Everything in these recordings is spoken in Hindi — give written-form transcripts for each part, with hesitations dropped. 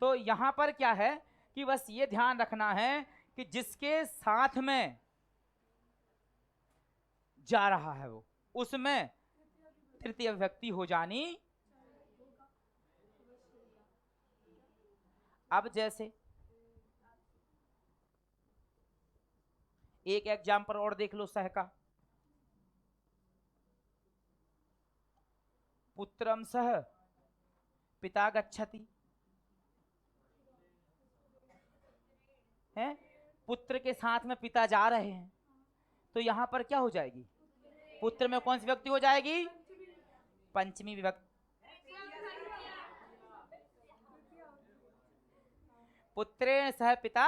तो यहां पर क्या है कि बस ये ध्यान रखना है कि जिसके साथ में जा रहा है वो उसमें तृतीय विभक्ति हो जानी। अब जैसे एक एग्जाम्पल और देख लो सह का, पुत्रम सह पिता गच्छति है, पुत्र के साथ में पिता जा रहे हैं, तो यहां पर क्या हो जाएगी, पुत्र में कौन सी विभक्ति हो जाएगी, पंचमी विभक्ति। पुत्रेण सह पिता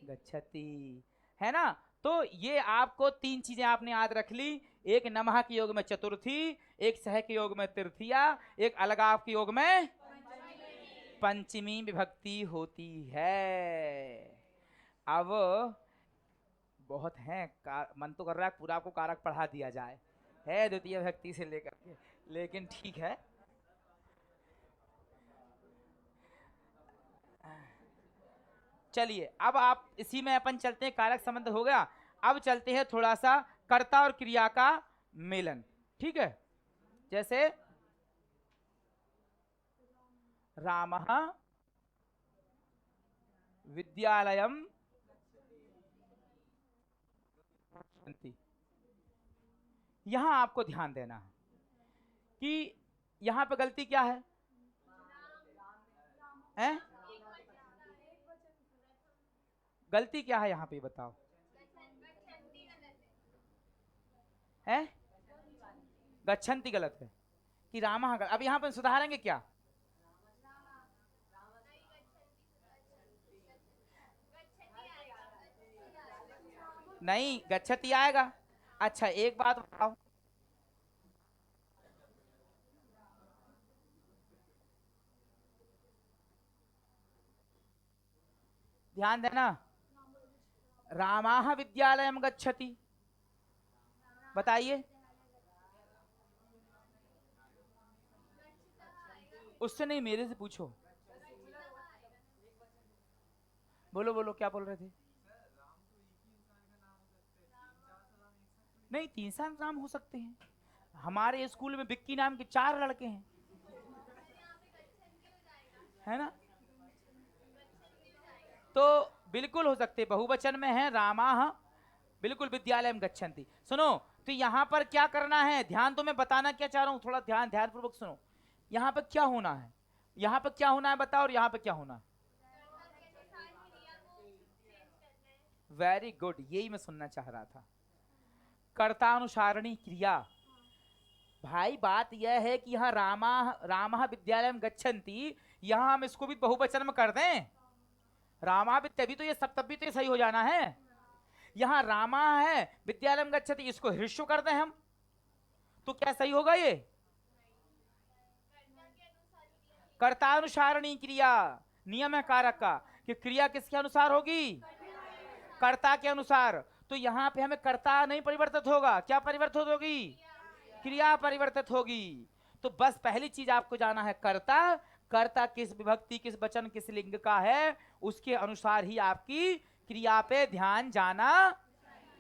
गच्छति, है ना। तो ये आपको तीन चीजें आपने याद रख ली, एक नमः के योग में चतुर्थी, एक सह के योग में तृतीया, एक अलगाव के योग में पंचमी विभक्ति होती है। अब बहुत है, मन तो कर रहा है पूरा आपको कारक पढ़ा दिया जाए, है द्वितीय विभक्ति से लेकर के, लेकिन ठीक है। चलिए अब आप इसी में अपन चलते हैं, कारक संबंध हो गया। अब चलते हैं थोड़ा सा कर्ता और क्रिया का मेलन, ठीक है। जैसे रामः विद्यालयम गच्छति, यहां आपको ध्यान देना है कि यहां पे गलती क्या है, हैं? गलती क्या है यहां पे बताओ, है गच्छन्ति गलत है कि रामः गलत। अब यहां पर सुधारेंगे क्या, नहीं गच्छति आएगा। अच्छा एक बात बताओ, ध्यान देना, रामाः विद्यालयम गच्छति, बताइए, उससे नहीं मेरे से पूछो, बोलो बोलो क्या बोल रहे थे। नहीं 3 नाम हो सकते हैं, हमारे स्कूल में बिक्की नाम के 4 लड़के हैं, है ना, तो बिल्कुल हो सकते, बहुवचन में है रामाः बिल्कुल विद्यालयम गच्छन्ति। सुनो तो यहां पर क्या करना है, ध्यान तो मैं बताना क्या चाह रहा हूं, थोड़ा ध्यानपूर्वक सुनो। यहां पर क्या होना है, यहां पर क्या होना है बताओ, और यहां पर क्या होना है, वेरी गुड, यही मैं सुनना चाह रहा था। कर्तानुसारणी क्रिया, भाई बात यह है कि यहाँ रामः विद्यालयम गच्छन्ति, यहाँ हम इसको भी बहुवचन में कर दें, रामा तभी तो ये सब, तभी तो ये सही हो जाना है। यहाँ रामा है विद्यालयम गच्छति, इसको हृष्व कर दें हम, तो क्या सही होगा, ये कर्तानुसारणी क्रिया, नियम है कारक का कि क्रिया किसके अनुसार होगी, कर्ता के अनुसार। तो यहाँ पे हमें कर्ता नहीं परिवर्तित होगा, क्या परिवर्तित होगी, क्रिया परिवर्तित होगी। तो बस पहली चीज आपको जाना है, कर्ता, कर्ता किस विभक्ति किस वचन किस लिंग का है, उसके अनुसार ही आपकी क्रिया पे ध्यान जाना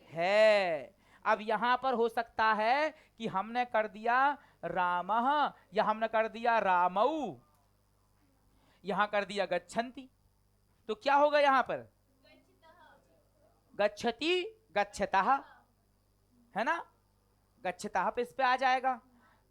है। अब यहां पर हो सकता है कि हमने कर दिया रामः या हमने कर दिया रामौ, यहां कर दिया गच्छन्ति, तो क्या होगा यहां पर, गच्छति गच्छतः, है ना, गच्छतः पे इस पे आ जाएगा।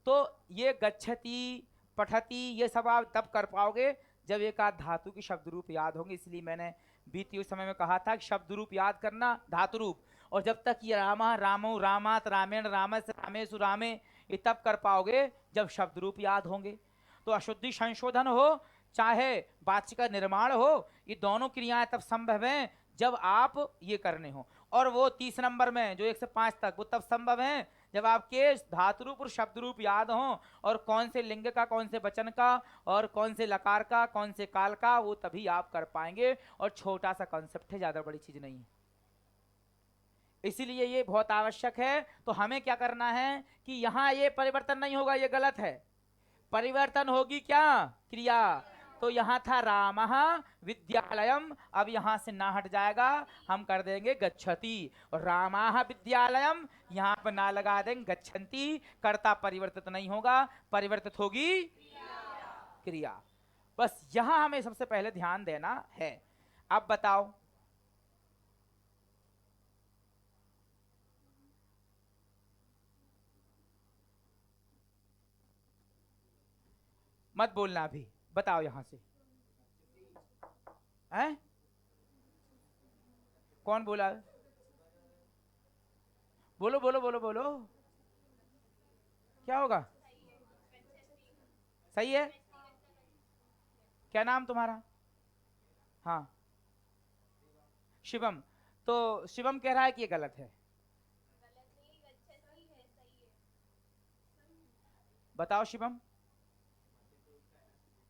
तो ये गच्छति पठति ये सब आप तब कर पाओगे जब एक आध धातु की शब्द रूप याद होंगे, इसलिए मैंने बीते हुए समय में कहा था कि शब्द रूप याद करना, धातु रूप। और जब तक ये रामा रामो रामात रामेण रामस रामेशु रामे ये तब कर पाओगे जब शब्द रूप याद होंगे। तो अशुद्धि संशोधन हो चाहे वाच्य का निर्माण हो, ये दोनों क्रियाएं तब संभव हैं जब आप ये करने हो। और वो 30 नंबर में जो 1 से 5 तक वो तब संभव है जब आपके धातु रूप और शब्द रूप याद हों, और कौन से लिंग का कौन से वचन का और कौन से लकार का कौन से काल का, वो तभी आप कर पाएंगे। और छोटा सा कॉन्सेप्ट है, ज्यादा बड़ी चीज नहीं है, इसीलिए ये बहुत आवश्यक है। तो हमें क्या करना है कि यहां ये परिवर्तन नहीं होगा, ये गलत है, परिवर्तन होगी क्या, क्रिया। तो यहाँ था रामः विद्यालयम, अब यहाँ से ना हट जाएगा, हम कर देंगे गच्छति। और रामाः विद्यालयम, यहाँ पर ना लगा देंगे गच्छन्ति, कर्ता परिवर्तित नहीं होगा, परिवर्तित होगी क्रिया। बस यहाँ हमें सबसे पहले ध्यान देना है। अब बताओ, मत बोलना अभी, बताओ यहां से। हैं? कौन बोला? बोलो बोलो बोलो बोलो, क्या होगा? सही है। क्या नाम तुम्हारा? हाँ, शिवम। तो शिवम कह रहा है कि ये गलत है। बताओ शिवम।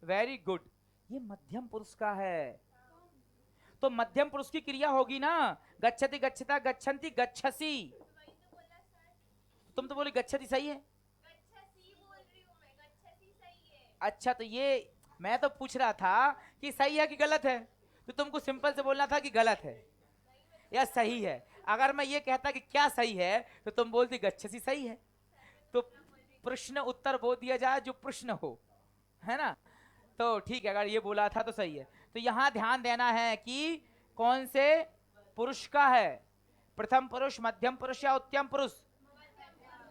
वेरी गुड, ये मध्यम पुरुष का है। तो मध्यम पुरुष की क्रिया होगी ना, गच्छति गच्छता गच्छन्ति गच्छसि। तुम तो बोली गच्छति सही है। अच्छा, तो ये मैं तो पूछ रहा था कि सही है कि गलत है, तो तुमको सिंपल से बोलना था कि गलत है या सही है। अगर मैं ये कहता कि क्या सही है, तो तुम बोलती गच्छसि सही है। तो प्रश्न उत्तर वो दिया जाए जो प्रश्न हो, है ना। तो ठीक है, अगर ये बोला था तो सही है। तो यहाँ ध्यान देना है कि कौन से पुरुष का है, प्रथम पुरुष, मध्यम पुरुष या उत्तम पुरुष,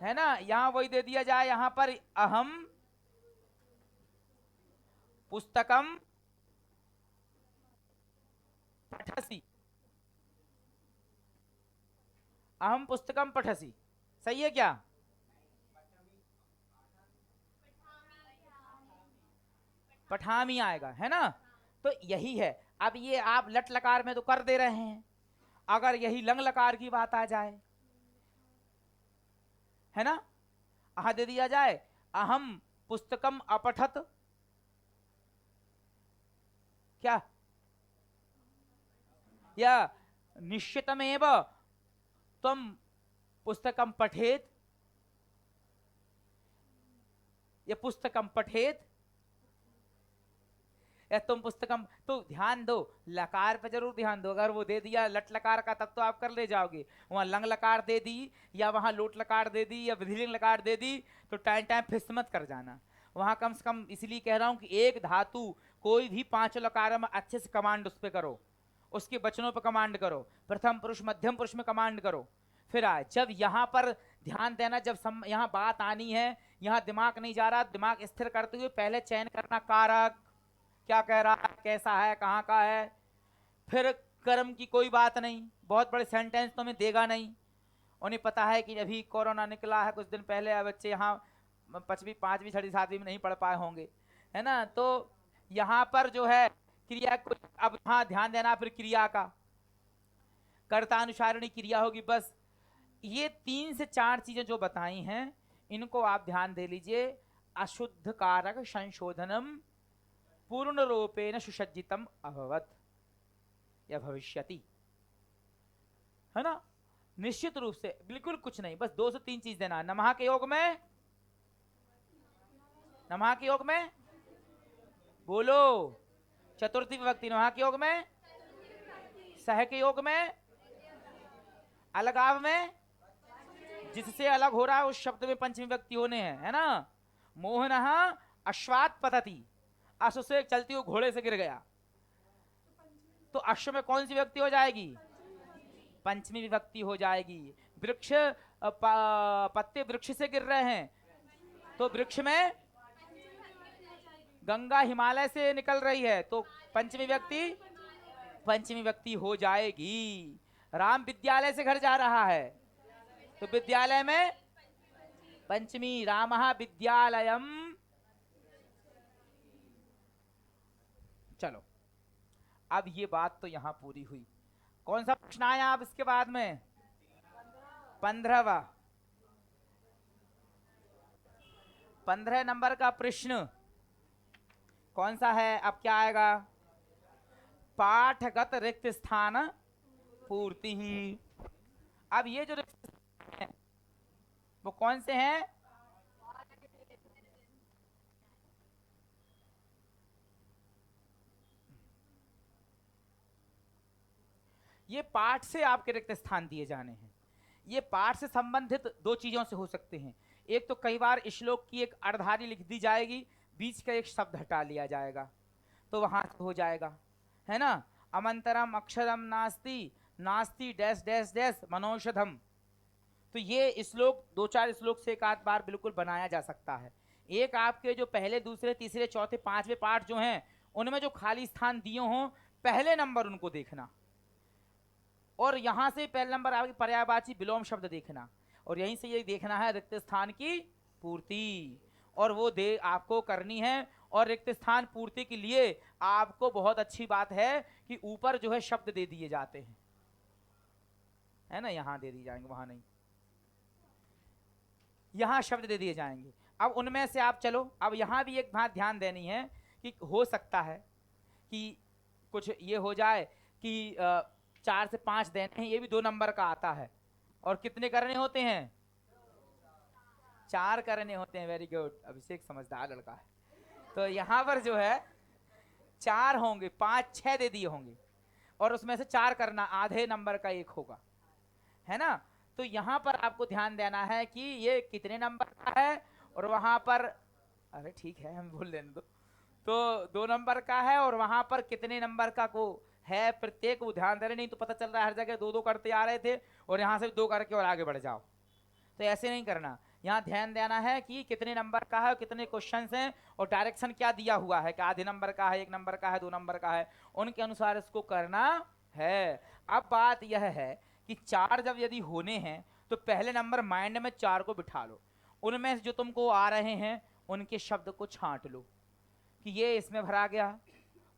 है ना। यहाँ वही दे दिया जाए, यहाँ पर अहम पुस्तकम पठसी, अहम पुस्तकम पठसी, सही है क्या? पठामी आएगा, है ना। तो यही है। अब ये आप लट लकार में तो कर दे रहे हैं, अगर यही लंग लकार की बात आ जाए, है ना, आह दे दिया जाए, अहम पुस्तकम अपठत, क्या, या निश्चितमेव तुम पुस्तकम पठेत, या पुस्तकम पठेत, या तुम पुस्तकम। तो ध्यान दो, लकार पे जरूर ध्यान दो। अगर वो दे दिया लट लकार का, तब तो आप कर ले जाओगे। वहां लंग लकार दे दी, या वहां लोट लकार दे दी, या विधिलिंग लकार दे दी, तो टाइम टाइम फिस मत कर जाना। वहां कम से कम इसलिए कह रहा हूं कि एक धातु कोई भी 5 लकार में अच्छे से कमांड उस पर करो, उसके वचनों पर कमांड करो, प्रथम पुरुष मध्यम पुरुष में कमांड करो, फिर आए। जब यहाँ पर ध्यान देना, जब यहाँ बात आनी है, यहाँ दिमाग नहीं जा रहा, दिमाग स्थिर करते हुए पहले चयन करना, कारक क्या कह रहा है, कैसा है, कहाँ का है। फिर कर्म की कोई बात नहीं, बहुत बड़े सेंटेंस तो हमें देगा नहीं। उन्हें पता है कि अभी कोरोना निकला है कुछ दिन पहले, बच्चे यहाँ 5वीं 5वीं 6वीं 7वीं में नहीं पढ़ पाए होंगे, है ना। तो यहाँ पर जो है क्रिया को, अब हाँ ध्यान देना, फिर क्रिया का कर्तानुसारिणी क्रिया होगी। बस ये 3 से 4 चीजें जो बताई हैं, इनको आप ध्यान दे लीजिए। अशुद्ध कारक संशोधनम पूर्ण रूपेण सुसज्जितम अभवत या भविष्यति, है ना। निश्चित रूप से बिल्कुल कुछ नहीं, बस 2 से 3 चीज देना। नमः के योग में, नमः के योग में बोलो, चतुर्थी विभक्ति। नमः के योग में, सह के योग में, अलगाव में, जिससे अलग हो रहा है उस शब्द में पंचमी विभक्ति होने हैं, है ना। मोहनः अश्वात पतति, अश्व से चलती हुई घोड़े से गिर गया, तो अश्व में कौन सी विभक्ति हो जाएगी? पंचमी विभक्ति हो जाएगी। वृक्ष पत्ते वृक्ष से गिर रहे हैं, तो वृक्ष में, गंगा हिमालय से निकल रही है, तो पंचमी व्यक्ति, पंचमी व्यक्ति हो जाएगी। राम विद्यालय से घर जा रहा है, तो विद्यालय में पंचमी, रामः विद्यालयम। चलो, अब ये बात तो यहां पूरी हुई। कौन सा प्रश्न आया आप इसके बाद में? 15वां, 15 नंबर का प्रश्न कौन सा है? अब क्या आएगा? पाठगत रिक्त स्थान पूर्ति ही। अब ये जो रिक्त स्थान है वो कौन से हैं? ये पाठ से आपके रिक्त स्थान दिए जाने हैं। ये पाठ से संबंधित दो चीजों से हो सकते हैं। एक तो कई बार श्लोक की एक अर्धारी लिख दी जाएगी, बीच का एक शब्द हटा लिया जाएगा, तो वहां से हो जाएगा, है ना। अमंतरम अक्षरम नास्ति नास्ति डैश डैश डैश मनौषधम। तो ये श्लोक दो चार श्लोक से एक आध बार बिल्कुल बनाया जा सकता है। एक आपके जो पहले दूसरे तीसरे चौथे पांचवें पाठ जो हैं उनमें जो खाली स्थान दिए हों, पहले नंबर उनको देखना, और यहां से पहले नंबर आपकी पर्यायवाची विलोम शब्द देखना, और यहीं से ये देखना है रिक्त स्थान की पूर्ति, और वो दे आपको करनी है। और रिक्त स्थान पूर्ति के लिए आपको बहुत अच्छी बात है कि ऊपर जो है शब्द दे दिए जाते हैं, है ना, यहां दे दिए जाएंगे, वहां नहीं, यहां शब्द दे दिए जाएंगे। अब उनमें से आप चलो, अब यहां भी एक बात ध्यान देनी है कि हो सकता है कि कुछ ये हो जाए कि 4 से 5 देने हैं, ये भी 2 नंबर का आता है, और कितने करने होते हैं, 4 करने होते हैं। वेरी गुड, अभिषेक समझदार लड़का है। तो यहां पर जो है 4 होंगे, 5 6 दे दिए होंगे, और उसमें से 4 करना, आधे नंबर का एक होगा, है ना। तो यहां पर आपको ध्यान देना है कि ये कितने नंबर का है, और वहां पर, अरे ठीक है हम बोल लेने दो, तो 2 नंबर का है, और वहां पर कितने नंबर का को है प्रत्येक, वो ध्यान दे रहे, नहीं तो पता चल रहा है हर जगह 2 2 करते आ रहे थे और यहां से 2 करके और आगे बढ़ जाओ, तो ऐसे नहीं करना। यहाँ ध्यान देना है कि कितने नंबर का है, कितने क्वेश्चन हैं, और डायरेक्शन क्या दिया हुआ है कि आधे नंबर का है, 1 नंबर का है, 2 नंबर का है, उनके अनुसार इसको करना है। अब बात यह है कि 4 जब यदि होने हैं तो पहले नंबर माइंड में 4 को बिठा लो, उनमें से जो तुमको आ रहे हैं उनके शब्द को छांट लो कि ये इसमें भरा गया,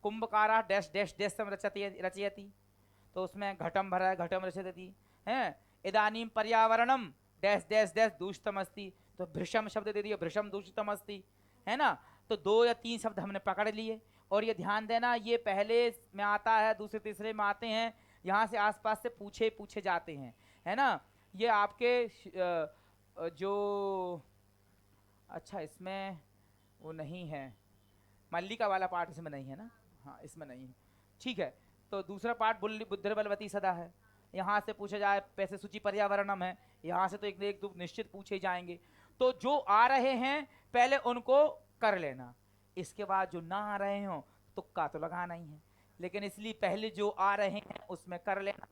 कुंभकारा डैश डैश डैश रचयति, तो उसमें घटम भरा है, घटम रचयति है। इदानीम पर्यावरणम डैश डैश डैश दूषितम अस्ति, तो भृशम शब्द दे दिया, भृशम दूषितम अस्ति, है ना। तो 2 या 3 शब्द हमने पकड़ लिए, और ये ध्यान देना ये पहले में आता है, दूसरे तीसरे में आते हैं, यहाँ से आसपास से पूछे जाते हैं, है ना। ये आपके जो, अच्छा इसमें वो नहीं है, मल्लिका वाला पार्ट इसमें नहीं है ना, हाँ इसमें नहीं है, ठीक है। तो दूसरा पार्ट बुद्धि बलवती सदा है, यहाँ से पूछा जाए पैसे सूची पर्यावरणम है, यहाँ से तो एक दो निश्चित पूछे जाएंगे। तो जो आ रहे हैं पहले उनको कर लेना, इसके बाद जो ना आ रहे हो तुक्का तो लगाना ही है, लेकिन इसलिए पहले जो आ रहे हैं उसमें कर लेना,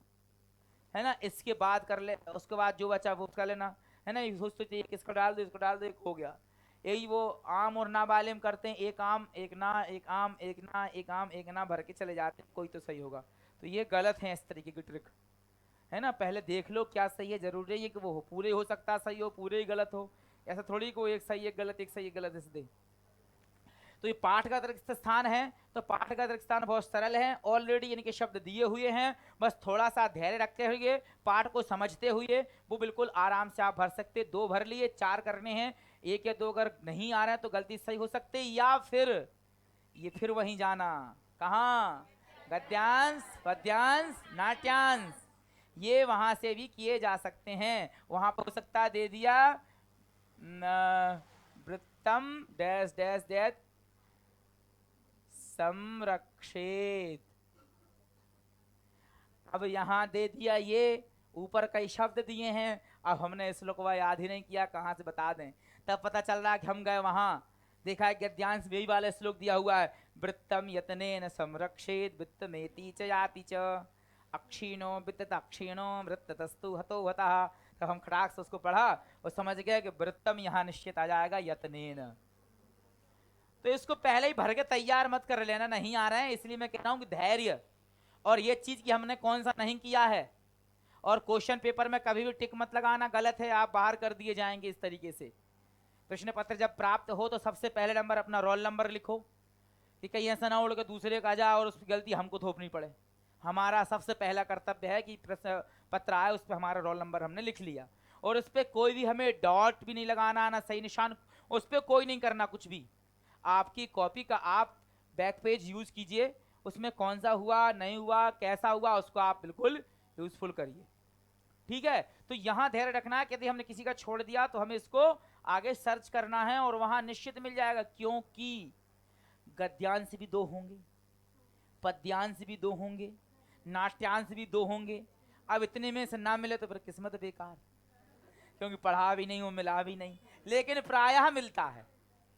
है ना, इसके बाद कर ले, उसके बाद जो बचा वो कर लेना, है ना। सोचते इसको डाल दो, इसको डाल दो, एक हो गया। यही वो आम और ना वाले में करते हैं, एक आम एक ना, एक आम एक ना, एक आम एक ना भर के चले जाते हैं, कोई तो सही होगा, तो ये गलत है इस तरीके की ट्रिक, है ना। पहले देख लो क्या सही है, जरूरी है कि वो पूरे हो सकता सही हो, पूरे ही गलत हो, ऐसा थोड़ी को एक सही एक गलत, एक सही एक गलत ऐसे दे। तो ये पाठ का रिक्त स्थान है, तो पाठ का रिक्त स्थान बहुत सरल है, ऑलरेडी इनके शब्द दिए हुए हैं, बस थोड़ा सा धैर्य रखते हुए पाठ को समझते हुए वो बिल्कुल आराम से आप भर सकते। 2 भर लिए, 4 करने हैं, 1 या 2 अगर नहीं आ रहे हैं तो गलती सही हो सकते, या फिर ये फिर वहीं जाना, कहाँ, गद्यांश पद्यांश नाट्यांश, ये वहां से भी किए जा सकते हैं। वहां पर हो सकता दे दिया वृत्तम डैश डैश डैश संरक्षित, अब यहां दे दिया, ये ऊपर कई शब्द दिए हैं, अब हमने श्लोक याद ही नहीं किया, कहां से बता दें, तब पता चल रहा है कि हम गए वहां, देखा है गद्यांश वही वाला श्लोक दिया हुआ है, वृत्तम यतनेन संरक्षित वित्तमेति च याति च अक्षीणो वित्त अक्षीणो वृत्तस्तु हतो हतः। तब हम खड़ाक से उसको पढ़ा और समझ गए कि वृत्तम यहाँ निश्चित आ जाएगा यतनेन, तो इसको पहले ही भर के तैयार मत कर लेना, नहीं आ रहे हैं, इसलिए मैं कह रहा हूं कि धैर्य, और ये चीज की हमने कौन सा नहीं किया है, और क्वेश्चन पेपर में कभी भी टिक मत लगाना, गलत है, आप बाहर कर दिए जाएंगे इस तरीके से। प्रश्न पत्र जब प्राप्त हो तो सबसे पहले नंबर अपना रोल नंबर लिखो, कि कहीं ऐसा ना उड़ के दूसरे का जाए और उसकी गलती हमको थोपनी पड़े। हमारा सबसे पहला कर्तव्य है कि प्रश्न पत्र आए उस पर हमारा रोल नंबर हमने लिख लिया, और उस पर कोई भी हमें डॉट भी नहीं लगाना, ना सही निशान, उस पर कोई नहीं करना कुछ भी। आपकी कॉपी का आप बैक पेज यूज कीजिए, उसमें कौन सा हुआ नहीं हुआ कैसा हुआ उसको आप बिल्कुल यूजफुल करिए, ठीक है। तो यहां धैर्य रखना है कि यदि हमने किसी का छोड़ दिया तो हमें इसको आगे सर्च करना है, और वहां निश्चित मिल जाएगा, क्योंकि गद्यांश भी 2 होंगे, पद्यांश भी 2 होंगे, नाट्यांश भी 2 होंगे। अब इतने में से ना मिले तो फिर किस्मत बेकार, क्योंकि पढ़ा भी नहीं हो, मिला भी नहीं, लेकिन प्रायः मिलता है,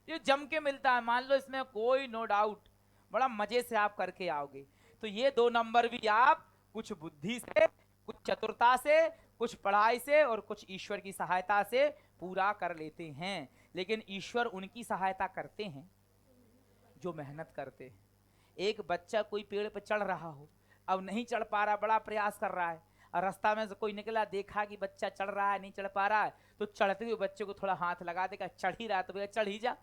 ये जम के मिलता है। मान लो इसमें कोई नो डाउट, बड़ा मजे से आप करके आओगे। तो ये 2 नंबर भी आप कुछ बुद्धि से, कुछ चतुरता से, कुछ पढ़ाई से और कुछ ईश्वर की सहायता से पूरा कर लेते हैं। लेकिन ईश्वर उनकी सहायता करते हैं जो मेहनत करते हैं। एक बच्चा कोई पेड़ पर चढ़ रहा हो, अब नहीं चढ़ पा रहा, बड़ा प्रयास कर रहा है, और रास्ता में से कोई निकला, देखा कि बच्चा चढ़ रहा है, नहीं चढ़ पा रहा है, तो चढ़ते हुए बच्चे को थोड़ा हाथ लगा देगा, चढ़ ही रहा है तो भैया चढ़ ही जा।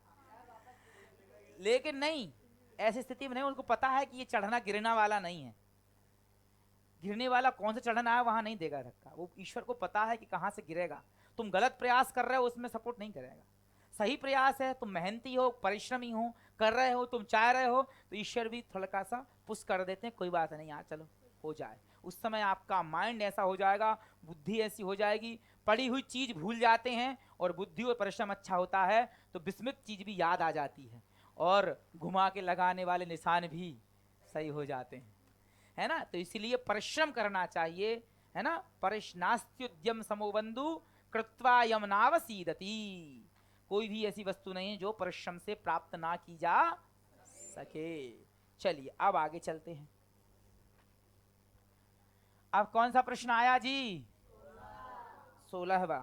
लेकिन नहीं, ऐसी स्थिति में नहीं, उनको पता है कि ये चढ़ना गिरना वाला नहीं है, गिरने वाला कौन सा चढ़ना है वहां नहीं देगा धक्का, वो ईश्वर को पता है कि कहां से गिरेगा। तुम गलत प्रयास कर रहे हो, उसमें सपोर्ट नहीं करेगा। सही प्रयास है, तुम मेहनती हो, परिश्रमी हो, कर रहे हो, तुम चाह रहे हो, तो ईश्वर भी थोड़ा सा पुश कर देते हैं, कोई बात नहीं यार, चलो हो जाए। उस समय आपका माइंड ऐसा हो जाएगा, बुद्धि ऐसी हो जाएगी, पढ़ी हुई चीज भूल जाते हैं, और बुद्धि और परिश्रम अच्छा होता है तो विस्मृत चीज भी याद आ जाती है, और घुमा के लगाने वाले निशान भी सही हो जाते हैं, है ना। तो इसलिए परिश्रम करना चाहिए, है ना। परिश्नास्त्युद्यम समोबंधु कृत्वा यम नावसीदति। कोई भी ऐसी वस्तु नहीं है जो परिश्रम से प्राप्त ना की जा सके। चलिए अब आगे चलते हैं। अब कौन सा प्रश्न आया जी? 16वां।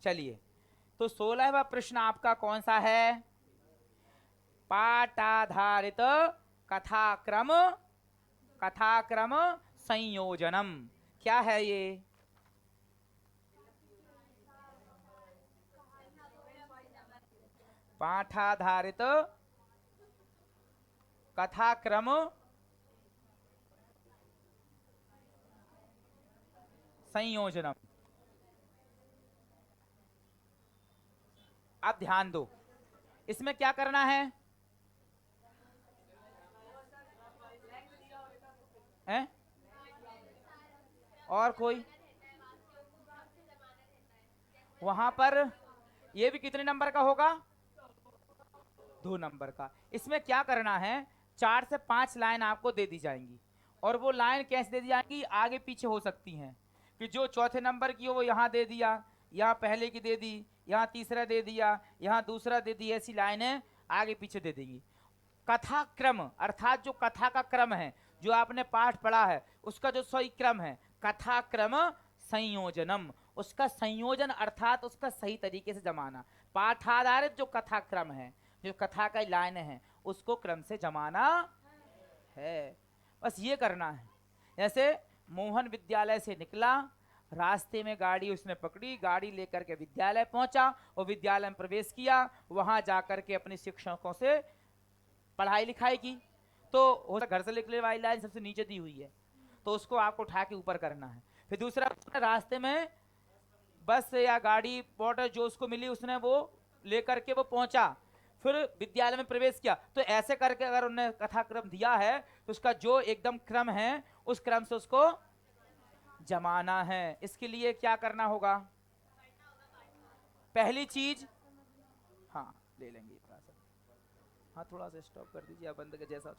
चलिए, तो 16वां प्रश्न आपका कौन सा है? पाठ आधारित कथाक्रम संयोजनम। क्या है ये? पाठाधारित कथाक्रम संयोजनम। अब ध्यान दो, इसमें क्या करना है? हैं? और कोई वहां पर ये भी कितने नंबर का होगा? 2 नंबर का। इसमें क्या करना है? 4 से 5 लाइन आपको दे दी जाएंगी, और वो लाइन कैसे दे दी जाएंगी? आगे पीछे हो सकती हैं, कि जो चौथे नंबर की हो वो यहाँ दे दिया, यहाँ पहले की दे दी, यहाँ तीसरा दे दिया, यहाँ दूसरा दे दी, ऐसी लाइनें आगे पीछे दे देंगी। कथा क्रम अर्थात जो कथा का क्रम है, जो आपने पाठ पढ़ा है उसका जो सही क्रम है, कथा क्रम संयोजनम, उसका संयोजन अर्थात उसका सही तरीके से जमाना। पाठाधारित जो कथा क्रम है, जो कथा का लाइन है, उसको क्रम से जमाना है, बस ये करना है। जैसे मोहन विद्यालय से निकला, रास्ते में गाड़ी उसने पकड़ी, गाड़ी लेकर के विद्यालय पहुंचा और विद्यालय में प्रवेश किया, वहां जाकर के अपने शिक्षकों से पढ़ाई लिखाई की। तो घर से निकले वाली लाइन सबसे नीचे दी हुई है, तो उसको आपको उठा के ऊपर करना है। फिर दूसरा, रास्ते में बस या गाड़ी मोटर जो उसको मिली, उसने वो लेकर के वो पहुंचा, फिर विद्यालय में प्रवेश किया। तो ऐसे करके अगर उन्होंने कथाक्रम दिया है तो उसका जो एकदम क्रम है उस क्रम से उसको जमाना है। इसके लिए क्या करना होगा? पहली चीज, हाँ ले लेंगे, हाँ थोड़ा सा स्टॉप कर दीजिए, आप बंद के जैसा हो